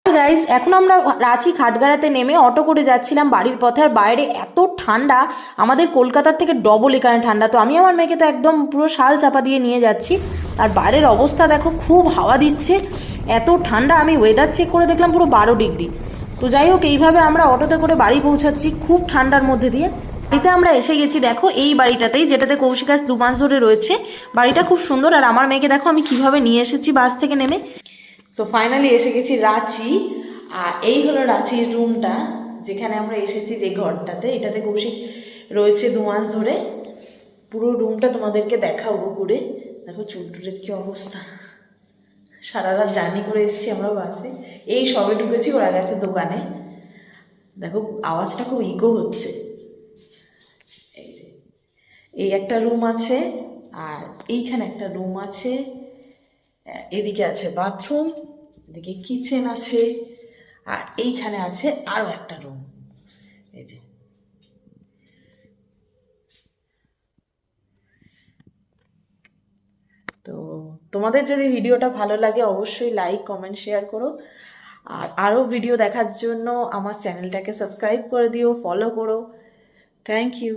Guys, এখন আমরা রাঁচি খাটগাড়াতে নেমে অটো করে যাচ্ছিলাম বাড়ির পথে। আর বাইরে এত ঠান্ডা, আমাদের কলকাতার থেকে ডবল এখানে ঠান্ডা। তো আমি আমার মেয়েকে তো একদম পুরো শাল চাপা দিয়ে নিয়ে যাচ্ছি। আর বাইরের অবস্থা দেখো, খুব হাওয়া দিচ্ছে, এত ঠান্ডা। আমি ওয়েদার চেক করে দেখলাম পুরো 12 ডিগ্রি। তো যাই হোক, এইভাবে আমরা অটোতে করে বাড়ি পৌঁছাচ্ছি খুব ঠান্ডার মধ্যে দিয়ে। বাড়িতে আমরা এসে গেছি, দেখো এই বাড়িটাতেই, যেটাতে কৌশিক আজ 2 মাস ধরে রয়েছে। বাড়িটা খুব সুন্দর। আর আমার মেয়েকে দেখো আমি কিভাবে নিয়ে এসেছি বাস থেকে নেমে। সো ফাইনালি এসে গেছি রাঁচি। আর এই হলো রাঁচির রুমটা, যেখানে আমরা এসেছি, যে ঘরটাতে। এটাতে কৌশিক রয়েছে 2 মাস ধরে। পুরো রুমটা তোমাদেরকে দেখাবো ঘুরে। দেখো চুলটুলের কি অবস্থা, সারা রাত জার্নি করে এসেছি আমরা বাসে। এই সবে ঢুকেছি, ওরা গেছে দোকানে। দেখো আওয়াজটা খুব ইকো হচ্ছে। এই যে এই একটা রুম আছে, আর এইখানে একটা রুম আছে, এদিকে আছে বাথরুম, এদিকে কিচেন আছে, আর এইখানে আছে আরও একটা রুম। এই যে তো তোমাদের যদি ভিডিওটা ভালো লাগে অবশ্যই লাইক, কমেন্ট, শেয়ার করো। আর আরও ভিডিও দেখার জন্য আমার চ্যানেলটাকে সাবস্ক্রাইব করে দিও, ফলো করো। Thank you.